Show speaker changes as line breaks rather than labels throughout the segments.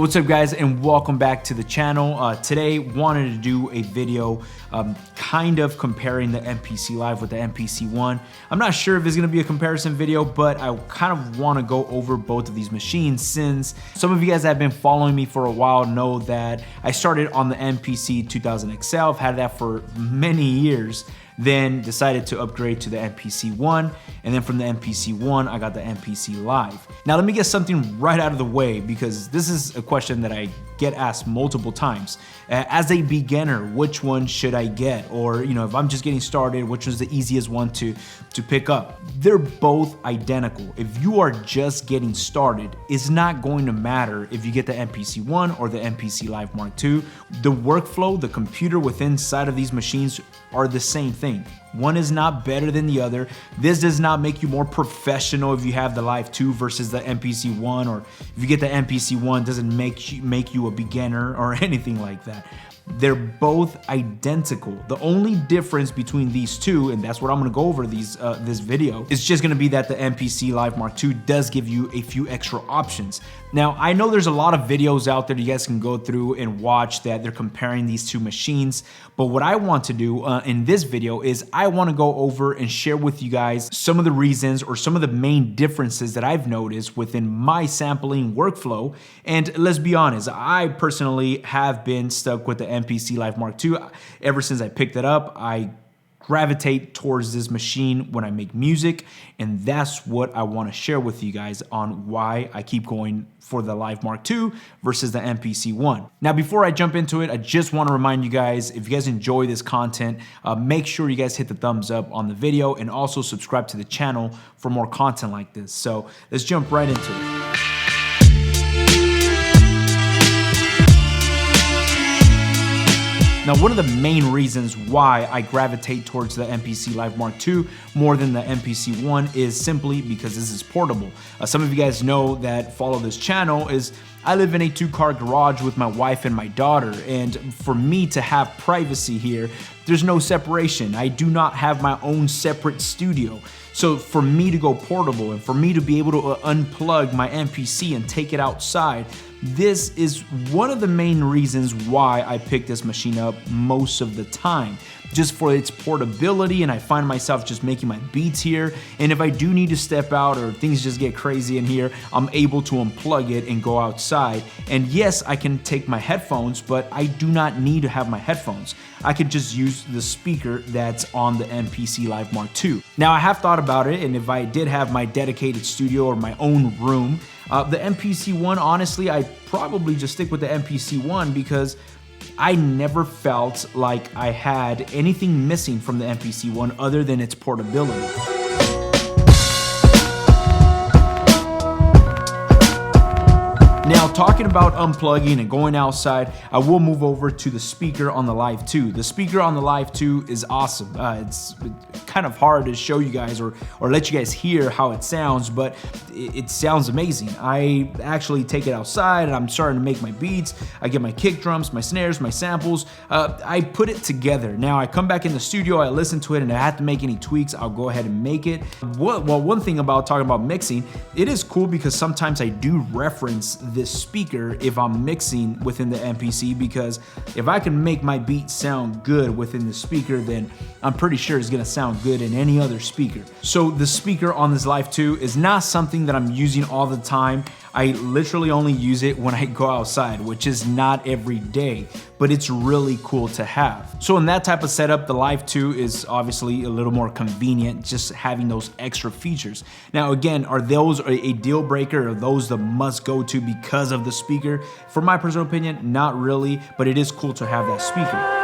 what's up guys, and welcome back to the channel. Today wanted to do a video kind of comparing the MPC Live with the MPC One. I'm not sure if it's gonna be a comparison video, but I kind of want to go over both of these machines since some of you guys that have been following me for a while know that I started on the MPC 2000 XL. I've had that for many years. Then decided to upgrade to the MPC One, and then from the MPC One, I got the MPC Live. Now let me get something right out of the way because this is a question that I get asked multiple times. As a beginner, which one should I get? Or if I'm just getting started, which was the easiest one to pick up? They're both identical. If you are just getting started, it's not going to matter if you get the MPC One or the MPC Live Mark II. The workflow, the computer within inside of these machines are the same thing. One is not better than the other. This does not make you more professional if you have the Live 2 versus the MPC One, or if you get the MPC One, doesn't make you a beginner or anything like that. They're both identical. The only difference between these two, and that's what I'm gonna go over this video, is just gonna be that the MPC Live Mark II does give you a few extra options. Now, I know there's a lot of videos out there you guys can go through and watch that they're comparing these two machines, but what I want to do in this video is I wanna go over and share with you guys some of the reasons or some of the main differences that I've noticed within my sampling workflow. And let's be honest, I personally have been stuck with the MPC Live Mark II. Ever since I picked it up, I gravitate towards this machine when I make music, and that's what I want to share with you guys on why I keep going for the Live Mark II versus the MPC One. Now, before I jump into it, I just want to remind you guys, if you guys enjoy this content, make sure you guys hit the thumbs up on the video and also subscribe to the channel for more content like this. So let's jump right into it. Now, one of the main reasons why I gravitate towards the MPC Live Mark II more than the MPC One is simply because this is portable. Some of you guys know that follow this channel is I live in a 2-car garage with my wife and my daughter, and for me to have privacy here, there's no separation. I do not have my own separate studio. So for me to go portable and for me to be able to unplug my MPC and take it outside, this is one of the main reasons why I pick this machine up most of the time, just for its portability, and I find myself just making my beats here, and if I do need to step out or things just get crazy in here, I'm able to unplug it and go outside. And yes, I can take my headphones, but I do not need to have my headphones. I could just use the speaker that's on the MPC Live Mark II. Now, I have thought about it, and if I did have my dedicated studio or my own room, the MPC One, honestly, I'd probably just stick with the MPC One because I never felt like I had anything missing from the MPC One other than its portability. Now, talking about unplugging and going outside, I will move over to the speaker on the Live 2. The speaker on the Live 2 is awesome. It's kind of hard to show you guys or let you guys hear how it sounds, but it sounds amazing. I actually take it outside and I'm starting to make my beats. I get my kick drums, my snares, my samples. I put it together. Now, I come back in the studio, I listen to it, and I have to make any tweaks, I'll go ahead and make it. Well, one thing about talking about mixing, it is cool because sometimes I do reference this speaker if I'm mixing within the MPC, because if I can make my beat sound good within the speaker, then I'm pretty sure it's gonna sound good in any other speaker. So the speaker on this Live 2 is not something that I'm using all the time. I literally only use it when I go outside, which is not every day, but it's really cool to have. So in that type of setup, the Live 2 is obviously a little more convenient, just having those extra features. Now again, are those a deal breaker? Are those the must go to because of the speaker? For my personal opinion, not really, but it is cool to have that speaker.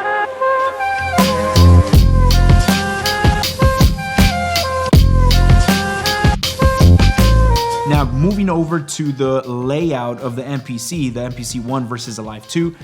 Now, moving over to the layout of the MPC One versus the Live 2,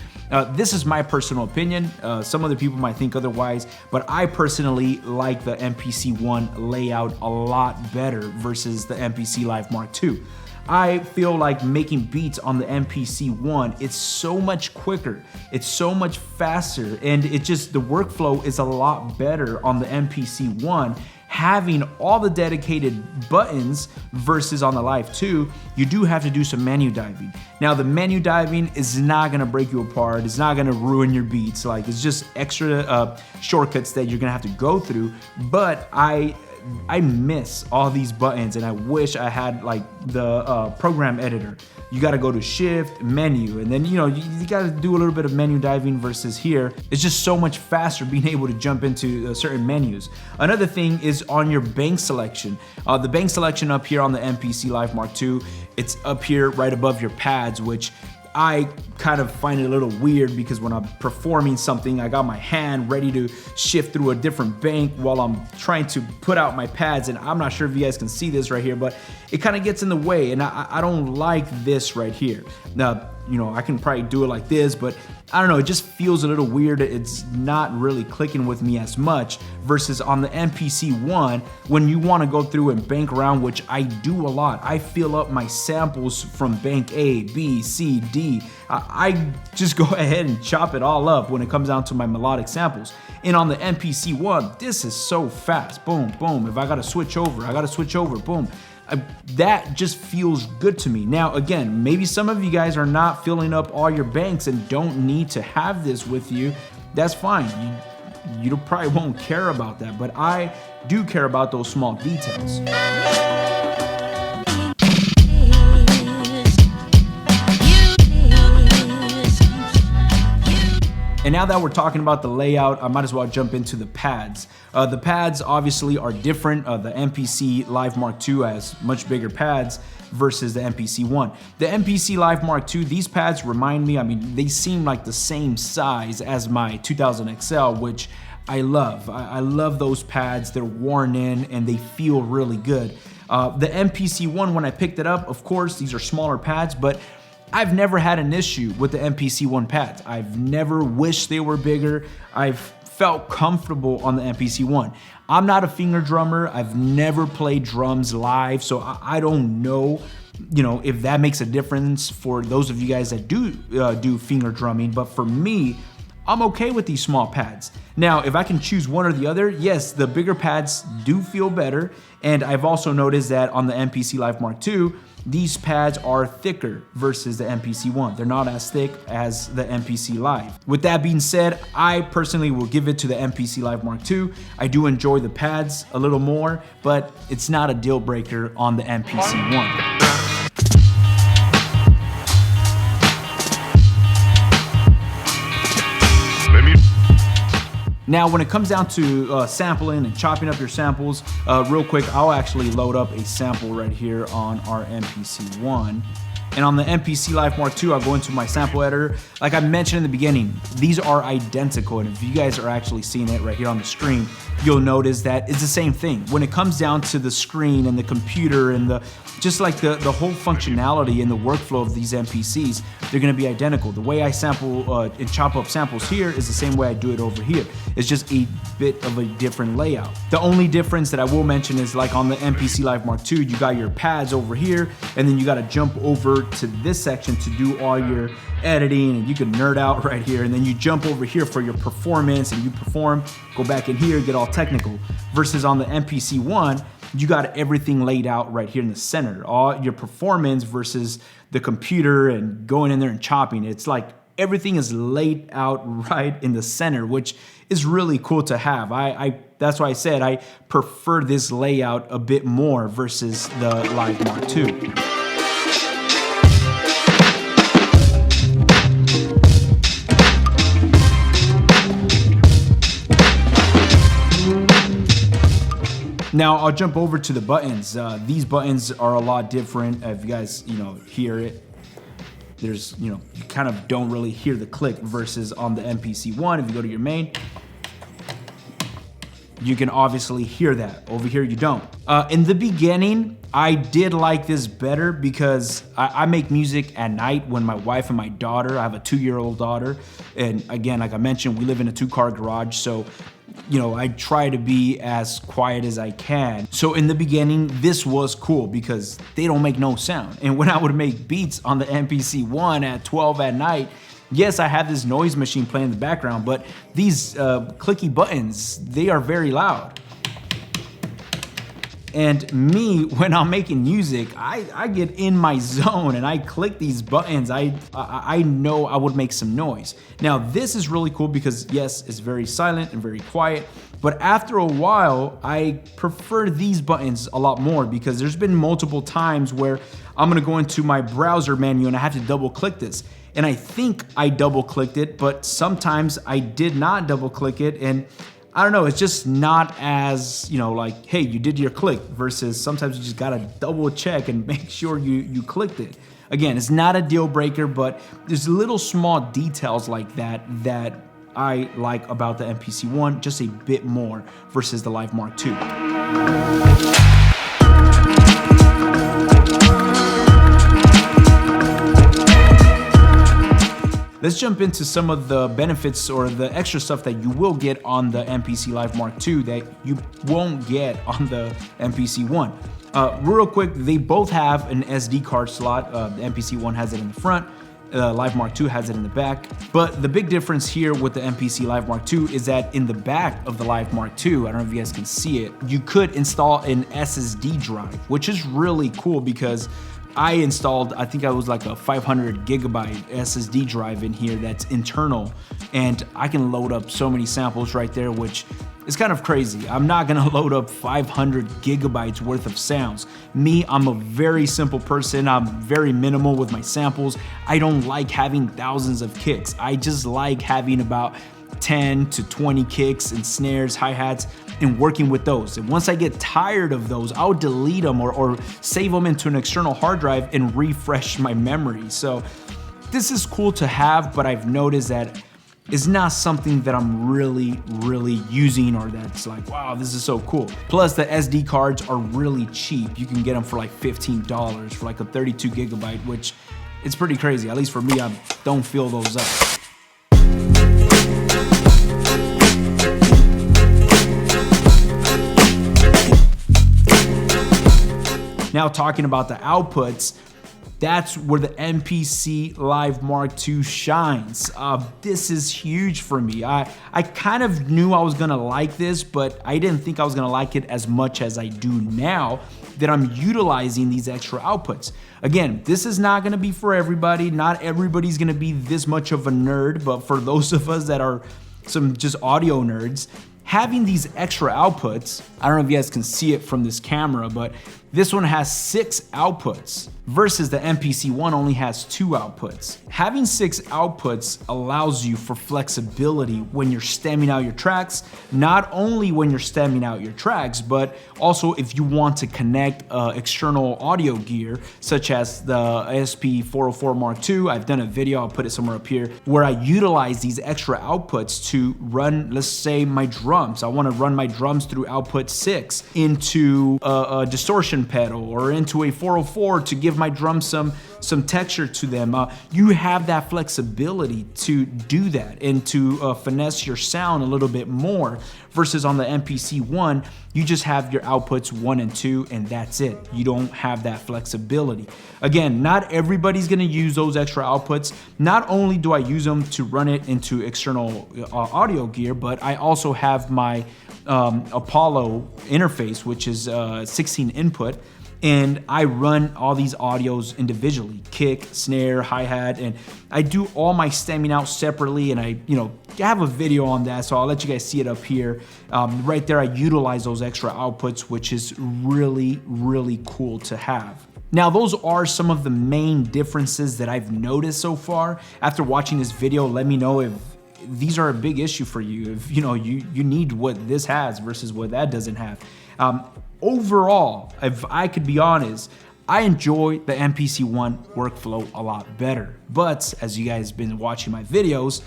this is my personal opinion. Some other people might think otherwise, but I personally like the MPC One layout a lot better versus the MPC Live Mark II. I feel like making beats on the MPC One, it's so much quicker, it's so much faster, and the workflow is a lot better on the MPC One, having all the dedicated buttons versus on the Live 2, you do have to do some menu diving. Now the menu diving is not gonna break you apart, it's not gonna ruin your beats, like it's just extra shortcuts that you're gonna have to go through, but I miss all these buttons and I wish I had like the program editor. You gotta go to shift, menu, and then you gotta do a little bit of menu diving versus here. It's just so much faster being able to jump into certain menus. Another thing is on your bank selection. The bank selection up here on the MPC Live Mark II, it's up here right above your pads, which I kind of find it a little weird because when I'm performing something, I got my hand ready to shift through a different bank while I'm trying to put out my pads, and I'm not sure if you guys can see this right here, but it kind of gets in the way, and I don't like this right here. Now, I can probably do it like this, but I don't know, it just feels a little weird. It's not really clicking with me as much versus on the MPC ONE, when you want to go through and bank around, which I do a lot. I fill up my samples from bank A, B, C, D. I just go ahead and chop it all up when it comes down to my melodic samples. And on the MPC ONE, this is so fast. Boom, boom. If I gotta switch over, I gotta switch over, boom. That just feels good to me. Now, again, maybe some of you guys are not filling up all your banks and don't need to have this with you. That's fine. You probably won't care about that, but I do care about those small details. And now that we're talking about the layout, I might as well jump into the pads. The pads obviously are different. The MPC Live Mark II has much bigger pads versus the MPC ONE. The MPC Live Mark II, these pads remind me, they seem like the same size as my 2000 XL, which I love. I love those pads. They're worn in and they feel really good. The MPC ONE, when I picked it up, of course, these are smaller pads, but I've never had an issue with the MPC ONE pads. I've never wished they were bigger. I've felt comfortable on the MPC ONE. I'm not a finger drummer. I've never played drums live, so I don't know, if that makes a difference for those of you guys that do finger drumming. But for me, I'm okay with these small pads. Now, if I can choose one or the other, yes, the bigger pads do feel better. And I've also noticed that on the MPC Live Mark II, these pads are thicker versus the MPC ONE. They're not as thick as the MPC Live. With that being said, I personally will give it to the MPC Live Mark II. I do enjoy the pads a little more, but it's not a deal breaker on the MPC ONE. Now, when it comes down to sampling and chopping up your samples, real quick, I'll actually load up a sample right here on our MPC ONE. And on the MPC Live Mark II, I'll go into my sample editor. Like I mentioned in the beginning, these are identical. And if you guys are actually seeing it right here on the screen, you'll notice that it's the same thing. When it comes down to the screen and the computer and just like the whole functionality and the workflow of these MPCs, they're gonna be identical. The way I sample and chop up samples here is the same way I do it over here. It's just a bit of a different layout. The only difference that I will mention is like on the MPC Live Mark II, you got your pads over here, and then you gotta jump over to this section to do all your editing, and you can nerd out right here, and then you jump over here for your performance, and you perform, go back in here, get all technical. Versus on the MPC ONE, you got everything laid out right here in the center. All your performance versus the computer and going in there and chopping. It's like everything is laid out right in the center, which is really cool to have. That's why I said I prefer this layout a bit more versus the Live Mark II. Now I'll jump over to the buttons. These buttons are a lot different. If you guys, hear it, there's, you kind of don't really hear the click versus on the MPC ONE. If you go to your main, you can obviously hear that. Over here, you don't. In the beginning, I did like this better because I make music at night when my wife and my daughter, I have a 2-year-old daughter. And again, like I mentioned, we live in a 2-car garage. So, I try to be as quiet as I can. So in the beginning, this was cool because they don't make no sound. And when I would make beats on the MPC ONE at 12 at night, yes, I have this noise machine playing in the background, but these clicky buttons, they are very loud. And me, when I'm making music, I get in my zone and I click these buttons. I know I would make some noise. Now this is really cool because yes, it's very silent and very quiet, but after a while, I prefer these buttons a lot more because there's been multiple times where I'm gonna go into my browser menu and I have to double click this. And I think I double clicked it, but sometimes I did not double click it. And I don't know, it's just not as, you know, like, hey, you did your click versus sometimes you just gotta double check and make sure you clicked it. Again, it's not a deal breaker, but there's little small details like that that I like about the MPC ONE just a bit more versus the Live Mark II. Let's jump into some of the benefits or the extra stuff that you will get on the MPC Live Mark II that you won't get on the MPC ONE. Real quick, they both have an SD card slot. The MPC ONE has it in the front, Live Mark II has it in the back. But the big difference here with the MPC Live Mark II is that in the back of the Live Mark II, I don't know if you guys can see it, you could install an SSD drive, which is really cool because I installed, I think I was like a 500 gigabyte SSD drive in here that's internal, and I can load up so many samples right there, which is kind of crazy. I'm not gonna load up 500 gigabytes worth of sounds. Me, I'm a very simple person. I'm very minimal with my samples. I don't like having thousands of kicks. I just like having about 10 to 20 kicks and snares, hi-hats, and working with those. And once I get tired of those, I'll delete them or save them into an external hard drive and refresh my memory. So this is cool to have, but I've noticed that it's not something that I'm really using or that's like, wow, this is so cool. Plus the SD cards are really cheap. You can get them for like $15 for like a 32 gigabyte, which it's pretty crazy. At least for me, I don't fill those up. Now talking about the outputs, that's where the MPC Live Mark II shines. This is huge for me. I kind of knew I was gonna like this, but I didn't think I was gonna like it as much as I do now that I'm utilizing these extra outputs. Again, this is not gonna be for everybody. Not everybody's gonna be this much of a nerd, but for those of us that are some just audio nerds, having these extra outputs, I don't know if you guys can see it from this camera, but this one has 6 outputs versus the MPC ONE only has 2 outputs. Having 6 outputs allows you for flexibility when you're stemming out your tracks, not only when you're stemming out your tracks, but also if you want to connect external audio gear, such as the ASP404 Mark II. I've done a video, I'll put it somewhere up here, where I utilize these extra outputs to run, let's say, my drums. I want to run my drums through output 6 into a distortion pedal or into a 404 to give my drums some texture to them. You have that flexibility to do that and to finesse your sound a little bit more versus on the MPC ONE, you just have your outputs 1 and 2 and that's it. You don't have that flexibility. Again, not everybody's gonna use those extra outputs. Not only do I use them to run it into external audio gear, but I also have my Apollo interface, which is 16 input, and I run all these audios individually, kick, snare, hi-hat, and I do all my stemming out separately, and I have a video on that, so I'll let you guys see it up here. Right there, I utilize those extra outputs, which is really cool to have. Now, those are some of the main differences that I've noticed so far. After watching this video, let me know if these are a big issue for you, if you need what this has versus what that doesn't have. Overall, if I could be honest, I enjoy the MPC ONE workflow a lot better. But as you guys been watching my videos,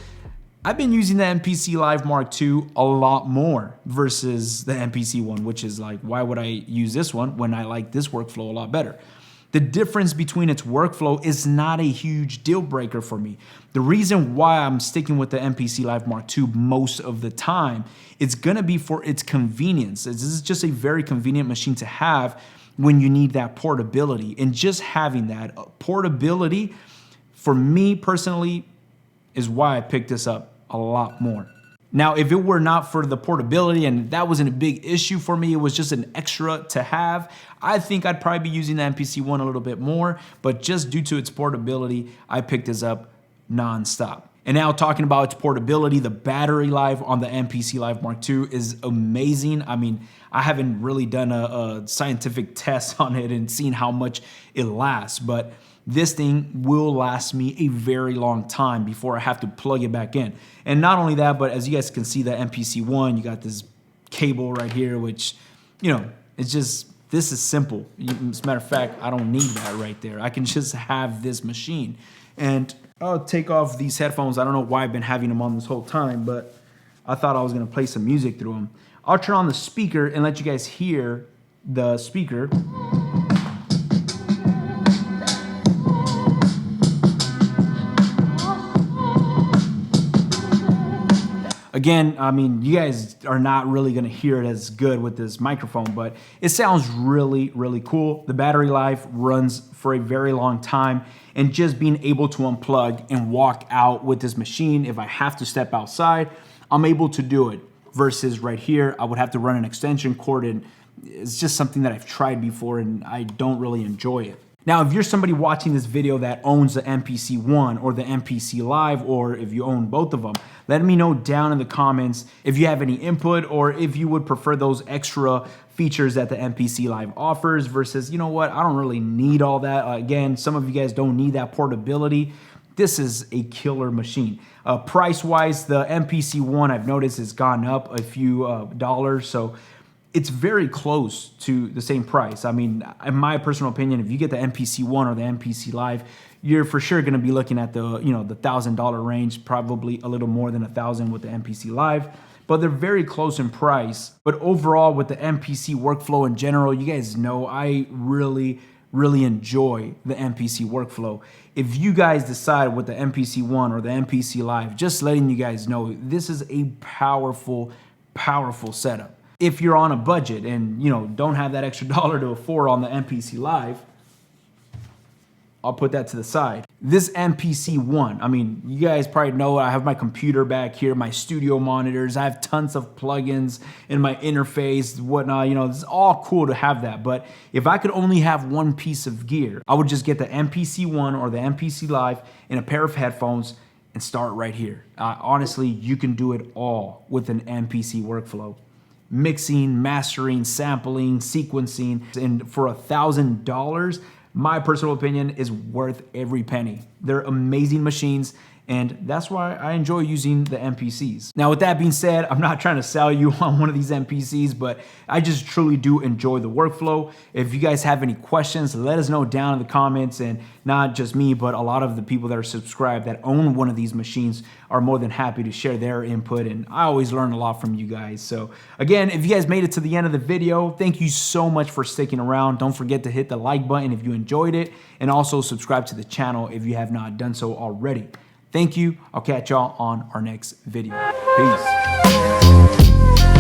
I've been using the MPC Live Mark II a lot more versus the MPC ONE, which is like, why would I use this one when I like this workflow a lot better? The difference between its workflow is not a huge deal breaker for me. The reason why I'm sticking with the MPC Live Mark II most of the time, it's gonna be for its convenience. This is just a very convenient machine to have when you need that portability. And just having that portability, for me personally, is why I picked this up a lot more. Now, if it were not for the portability and that wasn't a big issue for me, it was just an extra to have, I think I'd probably be using the MPC ONE a little bit more, but just due to its portability, I picked this up nonstop. And now talking about its portability, the battery life on the MPC Live Mark II is amazing. I mean, I haven't really done a scientific test on it and seen how much it lasts, but this thing will last me a very long time before I have to plug it back in. And not only that, but as you guys can see, the MPC ONE, you got this cable right here, which, you know, it's just, this is simple. As a matter of fact, I don't need that right there. I can just have this machine. And I'll take off these headphones. I don't know why I've been having them on this whole time, but I thought I was gonna play some music through them. I'll turn on the speaker and let you guys hear the speaker. Again, I mean, you guys are not really gonna hear it as good with this microphone, but it sounds really, really cool. The battery life runs for a very long time, and just being able to unplug and walk out with this machine, if I have to step outside, I'm able to do it. Versus right here, I would have to run an extension cord, and it's just something that I've tried before and I don't really enjoy it. Now, if you're somebody watching this video that owns the MPC ONE or the MPC Live, or if you own both of them, let me know down in the comments if you have any input or if you would prefer those extra features that the MPC Live offers versus, you know what, I don't really need all that. Again, some of you guys don't need that portability. This is a killer machine. Price-wise, the MPC ONE I've noticed has gone up a few dollars, so it's very close to the same price. I mean, in my personal opinion, if you get the MPC ONE or the MPC Live, you're for sure gonna be looking at the, you know, the $1,000 range, probably a little more than $1,000 with the MPC Live, but they're very close in price. But overall, with the MPC workflow in general, you guys know I really enjoy the MPC workflow. If you guys decide with the MPC ONE or the MPC Live, just letting you guys know, this is a powerful setup. If you're on a budget and, you know, don't have that extra dollar to afford on the MPC Live, I'll put that to the side. This MPC ONE, I mean, you guys probably know I have my computer back here, my studio monitors, I have tons of plugins in my interface, whatnot, you know, it's all cool to have that. But if I could only have one piece of gear, I would just get the MPC ONE or the MPC Live and a pair of headphones and start right here. Honestly, you can do it all with an MPC workflow. Mixing, mastering, sampling, sequencing, and for $1,000, my personal opinion is worth every penny. They're amazing machines, and that's why I enjoy using the MPCs. Now, with that being said, I'm not trying to sell you on one of these MPCs, but I just truly do enjoy the workflow. If you guys have any questions, let us know down in the comments, and not just me, but a lot of the people that are subscribed that own one of these machines are more than happy to share their input, and I always learn a lot from you guys. So again, if you guys made it to the end of the video, thank you so much for sticking around. Don't forget to hit the like button if you enjoyed it, and also subscribe to the channel if you have not done so already. Thank you. I'll catch y'all on our next video. Peace.